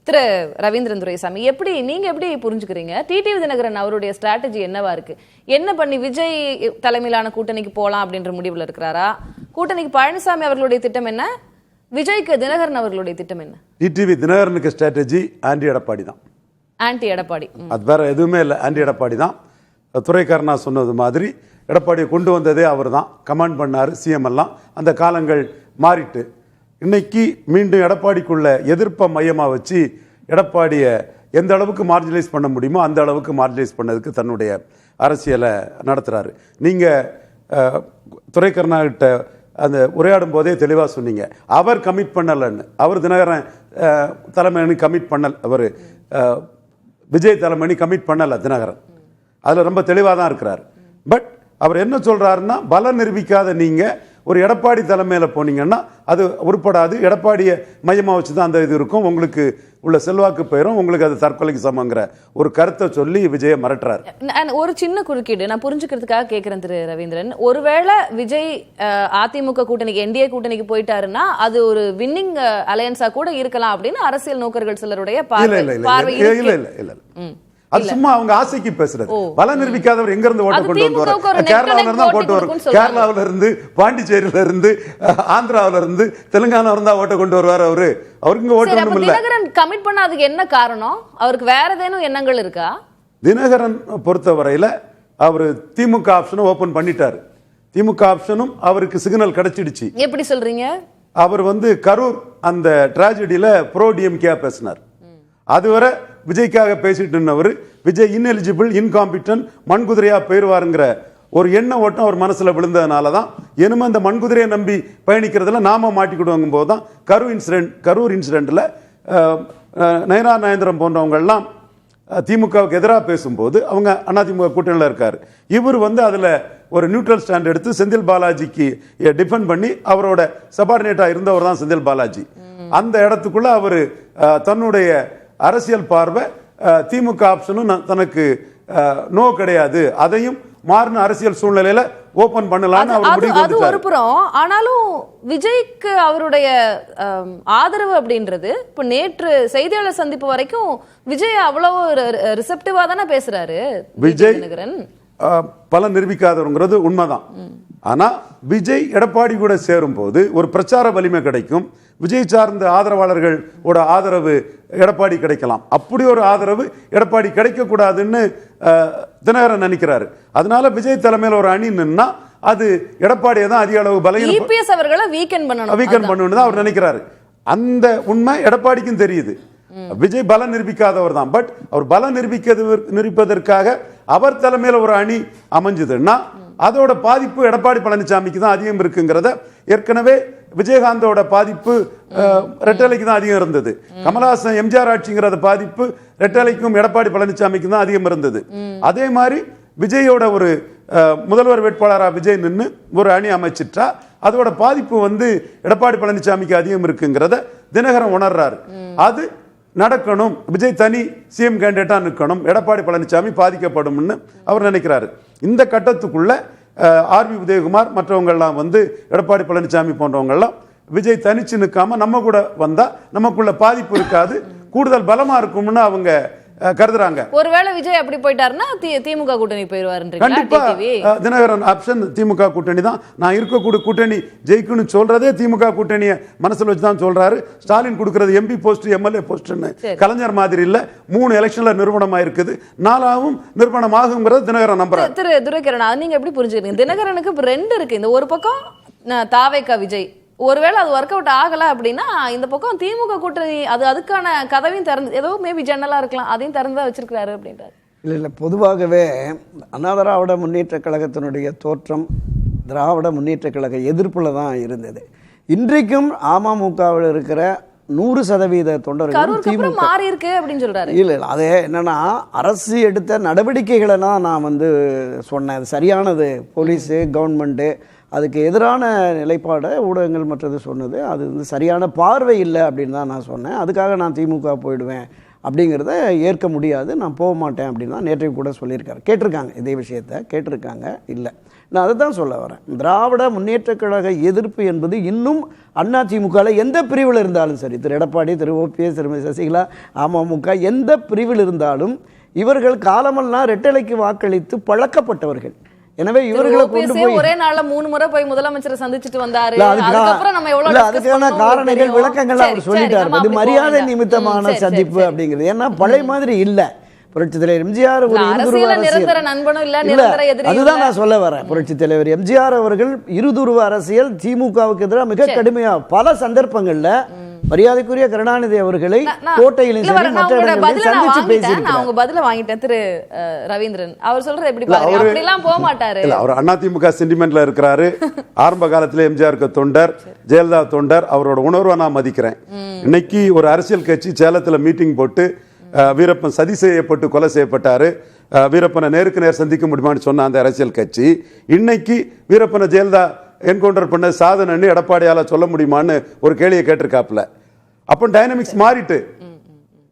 திரு ரவீந்திரன் துரைசாமி, நீங்க எப்படி புரிஞ்சுக்கிறீங்க டிடிவி தினகரன் அவருடைய ஸ்ட்ராட்டஜி என்னவா இருக்கு? என்ன பண்ணி விஜய் தலைமையிலான கூட்டணிக்கு போலாம் அப்படின்ற முடிவுல இருக்கிறாரா? கூட்டணிக்கு பழனிசாமி அவர்களுடைய திட்டம் என்ன, விஜய்க்கு தினகரன் அவர்களுடைய திட்டம் என்ன? டிடிவி தினகரனுக்கு ஸ்ட்ராட்டஜி ஆன்டி எடப்பாடி தான். ஆன்டி எடப்பாடி, அது வேற எதுவுமே இல்லை. ஆன்டி எடப்பாடி தான். துரைக்கருணா சொன்னது மாதிரி எடப்பாடியை கொண்டு வந்ததே அவர் தான். கமாண்ட் பண்ணார் சிஎம் எல்லாம். அந்த காலங்கள் மாறிட்டு இன்னைக்கு மீண்டும் எடப்பாடிக்குள்ள எதிர்ப்பை மையமாக வச்சு எடப்பாடியை எந்த அளவுக்கு மார்ஜினலைஸ் பண்ண முடியுமோ அந்த அளவுக்கு மார்ஜினலைஸ் பண்ணதுக்கு தன்னுடைய அரசியலை நடத்துகிறாரு. நீங்கள் துரைக்கருணாகிட்ட அந்த உரையாடும் போதே தெளிவாக சொன்னீங்க, அவர் கமிட் பண்ணலைன்னு. அவர் தினகரன் தலைமைன்னு கமிட் பண்ணல, அவர் விஜய் தலைமணி கமிட் பண்ணல தினகரன். அதில் ரொம்ப தெளிவாக தான் இருக்கிறார். பட் அவர் என்ன சொல்றாருன்னா, பலம் நிரூபிக்காத நீங்க ஒரு எடப்பாடி தலைமையில் போனீங்கன்னா அது உருப்படாது. எடப்பாடியை மையமாக வச்சு தான் அந்த இது இருக்கும், உங்களுக்கு உள்ள செல்வாக்கு போயிடும், உங்களுக்கு அது தற்கொலைக்கு சமங்கிற ஒரு கருத்தை சொல்லி விஜயை மிரட்டுறாரு. ஒரு சின்ன குறுக்கீடு நான் புரிஞ்சுக்கிறதுக்காக கேட்கிறேன் திரு ரவீந்திரன். ஒருவேளை விஜய் அதிமுக கூட்டணிக்கு என்டிஏ கூட்டணிக்கு போயிட்டாருன்னா அது ஒரு வின்னிங் அலையன்ஸா கூட இருக்கலாம் அப்படின்னு அரசியல் நோக்கர்கள் சிலருடைய பார்வை. அது சும்மா அவங்க ஆசைக்கு பேசுறது. பல நிரூபிக்காதவர் எங்க இருந்து ஓட்ட கொண்டு வருவார்? கேரளாவில இருந்தா ஓட்டு வரும். கேரளாவில இருந்து, பாண்டிச்சேரியில இருந்து, ஆந்திராவில இருந்து, தெலுங்கானாவில இருந்தா ஓட்ட கொண்டு வருவார் அவரு. அவருக்கு ஓட்டு ஒண்ணும் இல்ல. தினகரன் கமிட் பண்ணாததுக்கு என்ன காரணம்? அவருக்கு வேற ஏதேனும் எண்ணங்கள் இருக்கா? தினகரன் பொறுத்தவரையில அவரு திமுக ஆப்ஷனை ஓபன் பண்ணிட்டாரு. திமுக ஆப்ஷனும் அவருக்கு சிக்னல் கிடைச்சிடுச்சு. எப்படி சொல்றீங்க? அவர் கரூர் அந்த டிராஜடியில ப்ரோ டிஎம்கே பேசினார். அதுவரை விஜய்க்காக பேசிட்டு இருந்தவர் விஜய் இன்எலிஜிபிள், இன்காம்பிட்டன்ட், மண்குதிரையா போயிருவாருங்கிற ஒரு எண்ண ஓட்டம் அவர் மனசுல விழுந்ததுனால தான் இனிமே அந்த மண்குதிரையை நம்பி பயணிக்கிறதுல நாம மாட்டிக்கிடுவாங்கும் போது தான் கரூர் இன்சிடென்ட்ல நயனா நயந்திரம் போன்றவங்கெல்லாம் திமுகவுக்கு எதிராக பேசும்போது அவங்க அதிமுக கூட்டணியில் இருக்காரு. இவர் அதுல ஒரு நியூட்ரல் ஸ்டாண்ட் எடுத்து செந்தில் பாலாஜிக்கு டிஃபெண்ட் பண்ணி அவரோட சபார்டினேட்டா இருந்தவர் தான் செந்தில் பாலாஜி. அந்த இடத்துக்குள்ள அவர் தன்னுடைய அரசியல் பார்வை திமுக ஆப்ஷனும் தனக்கு நோ கிடையாது, அதையும் மாறின அரசியல் சூழ்நிலையில ஓபன் பண்ணலாம்னு அவர் முடிவு அது ஒரு புறம். ஆனாலும் விஜய்க்கு அவருடைய ஆதரவு அப்படின்றது இப்ப நேற்று செய்தியாளர் சந்திப்பு வரைக்கும் விஜய் அவ்வளவு ரிசெப்டிவா தானே பேசுறாரு. விஜய் பல நிரூபிக்காதவங்கிறது உண்மைதான். ஆனா விஜய் எடப்பாடி கூட சேரும் போது ஒரு பிரச்சார வலிமை கிடைக்கும். விஜய் சார்ந்த ஆதரவாளர்களோட ஆதரவு எடப்பாடி கிடைக்கலாம். அப்படி ஒரு ஆதரவு எடப்பாடி கிடைக்க கூடாதுன்னு தினகரன் நினைக்கிறாரு. அதனால விஜய் தலைமையில் ஒரு அணி நின்னா அது எடப்பாடியை தான் அதிக அளவு வீக்கெண்ட் பண்ணணும் தான் அவர் நினைக்கிறாரு. அந்த உண்மை எடப்பாடிக்கும் தெரியுது. விஜய் பலம் நிரூபிக்காதவர் தான். பட் அவர் பலம் நிரூபிப்பதற்காக அவர் தலைமையில் ஒரு அணி அமைஞ்சதுன்னா அதோட பாதிப்பு எடப்பாடி பழனிசாமிக்கு தான் அதிகம் இருக்குங்கிறத ஏற்கனவே விஜயகாந்தோட பாதிப்பு ரெட்டலைக்கு தான் அதிகம் இருந்தது. கமலஹாசன் எம்ஜிஆர் ஆட்சிங்கிறத பாதிப்பு ரெட்டலைக்கும் எடப்பாடி பழனிசாமிக்கு தான் அதிகம் இருந்தது. அதே மாதிரி விஜயோட ஒரு முதல்வர் வேட்பாளராக விஜய் நின்று ஒரு அணி அமைச்சிட்டா அதோட பாதிப்பு எடப்பாடி பழனிசாமிக்கு அதிகம் இருக்குங்கிறத தினகரன் உணர்றாரு. அது நடக்கணும், விஜய் தனி சிஎம் கேண்டிடேட்டா நிற்கணும், எடப்பாடி பழனிசாமி பாதிக்கப்படும் அவர் நினைக்கிறாரு. இந்த கட்டத்துக்குள்ள ஆர்வி உதயகுமார் மற்றவங்கெல்லாம் எடப்பாடி பழனிசாமி போன்றவங்கெல்லாம் விஜய் தனிச்சு நிற்காம நம்ம கூட வந்தா நமக்குள்ள பாதிப்பு இருக்காது, கூடுதல் பலமா இருக்கும்னு அவங்க கருதுறாங்க. ஒருவேளை விஜய் அப்படி போயிட்டாருன்னா திமுக கூட்டணி போயிருவாரு. கண்டிப்பா தினகரன் ஆப்ஷன் திமுக கூட்டணி தான். நான் இருக்கக்கூடிய கூட்டணி ஜெயிக்குன்னு சொல்றதே திமுக கூட்டணியை மனசுல வச்சுதான் சொல்றாரு. ஸ்டாலின் கொடுக்கிறது எம்பி போஸ்ட், எம்எல்ஏ போஸ்ட்னு கலைஞர் மாதிரி இல்ல. 3 எலெக்ஷன்ல நிறுவனமா இருக்குது, 4ஆவும் நிறுவனம் ஆகுங்கிறது தினகரன் நம்புறாரு. திரு துரைக்கரன், நீங்க எப்படி புரிஞ்சுக்கிறீங்க? தினகரனுக்கு இப்ப 2 இருக்கு. இந்த ஒரு பக்கம் தாவேகா விஜய், ஒருவேளை அது ஒர்க் அவுட் ஆகல அப்படின்னா இந்த பக்கம் திமுக கூட்டணி அதுக்கான கதவையும் திறந்து, ஏதோ மேபி ஜன்னலா இருக்கலாம், அதையும் திறந்தா வச்சிருக்காரு அப்படின்றாரு. இல்லை, பொதுவாகவே அண்ணா திராவிட முன்னேற்ற கழகத்தினுடைய தோற்றம் திராவிட முன்னேற்ற கழக எதிர்ப்புல தான் இருந்தது. இன்றைக்கும் அமமுகவில் இருக்கிற 100% தொண்டர்கள் மாறி இருக்கு அப்படின்னு சொல்றாரு. இல்லை, அதே என்னன்னா அரசு எடுத்த நடவடிக்கைகளை நான் சொன்னேன், அது சரியானது. போலீஸு கவர்மெண்ட்டு அதுக்கு எதிரான நிலைப்பாடை ஊடகங்கள் மற்றது சொன்னது, அது சரியான பார்வை இல்லை அப்படின்னு தான் நான் சொன்னேன். அதுக்காக நான் திமுக போயிடுவேன் அப்படிங்கிறத ஏற்க முடியாது, நான் போக மாட்டேன் அப்படின்னு தான் நேற்றைக்கு கூட சொல்லியிருக்காரு. கேட்டிருக்காங்க, இதே விஷயத்த கேட்டிருக்காங்க. இல்லை, நான் அதை தான் சொல்ல வரேன். திராவிட முன்னேற்றக் கழக எதிர்ப்பு என்பது இன்னும் அதிமுகவில் எந்த பிரிவில் இருந்தாலும் சரி, திரு எடப்பாடி, திரு ஓபிஎஸ், திருமதி சசிகலா, அமமுக எந்த பிரிவில் இருந்தாலும் இவர்கள் காலமெல்லாம் ரெட்டலைக்கு வாக்களித்து பழக்கப்பட்டவர்கள். எனவே இவர்களை கொண்டு போய் ஒரே நாள்ல 3 முறை போய் முதலமைச்சரை சந்திச்சுட்டு வந்தாரு. அதுக்கான காரணங்கள் விளக்கங்கள் அவர் சொல்லிட்டாரு. அது மரியாதை நிமித்தமான சந்திப்பு அப்படிங்கிறது. ஏன்னா பழைய மாதிரி இல்ல. புரட்சித் தலைவர் எம்ஜிஆர் ஒரு இருதுருவ அரசியல், அதுதான் நான் சொல்ல வரேன். புரட்சித் தலைவர் எம்ஜிஆர் அவர்கள் இருதுருவ அரசியல் திமுகவுக்கு எதிராக மிக கடுமையா பல சந்தர்ப்பங்கள்ல மரியாதைக்குரிய கருணாநிதி அவர்களை கோட்டையிலும் சரி மற்ற இடங்களிலும் சந்திச்சு பேசியிருக்கிறார். அவங்க பதில வாங்கிட்டேன். திரு ரவீந்திரன் அவர் சொல்றது எப்படி பாருங்க, அப்படி எல்லாம் போக மாட்டாரு. அவர் அதிமுக சென்டிமெண்ட்ல இருக்கிறாரு. ஆரம்ப காலத்துல எம்ஜிஆருக்கு தொண்டர், ஜெயலலிதா தொண்டர். அவரோட உணர்வை நான் மதிக்கிறேன். இன்னைக்கு ஒரு அரசியல் கட்சி சேலத்துல மீட்டிங் போட்டு வீரப்பன் சதி செய்யப்பட்டு கொலை செய்யப்பட்டாரு, வீரப்பனை நேருக்கு நேர் சந்திக்க முடியுமான்னு சொன்ன அந்த அரசியல் கட்சி இன்னைக்கு வீரப்பனை ஜெயலலிதா என்கவுண்டர் பண்ண சாதனைன்னு எடப்பாடியால சொல்ல முடியுமான்னு ஒரு கேள்வியை கேட்டிருக்காப்புல. அப்போ டைனமிக்ஸ் மாறிட்டு,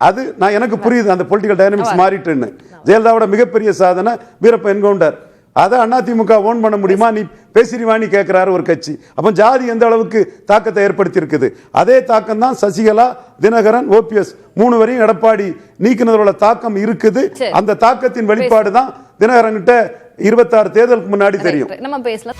அது நான் எனக்கு புரியுது அந்த பொலிட்டிக்கல் டைனமிக்ஸ் மாறிட்டுன்னு. ஜெயலலிதாவோட மிகப்பெரிய சாதனை வீரப்பன் என்கவுண்டர். அதை அதிமுக ஓன் பண்ண முடியுமா? நீ பேசிடுவான்னு கேட்கிறாரு ஒரு கட்சி. அப்போ ஜாதி எந்த அளவுக்கு தாக்கத்தை ஏற்படுத்தி இருக்குது. அதே தாக்கம் தான் சசிகலா, தினகரன், ஓபிஎஸ் 3 வரையும் எடப்பாடி நீக்கினதோட தாக்கம் இருக்குது. அந்த தாக்கத்தின் வெளிப்பாடு தான் தினகரன் கிட்ட 26 தேர்தலுக்கு முன்னாடி தெரியும். நம்ம பேசலாம்.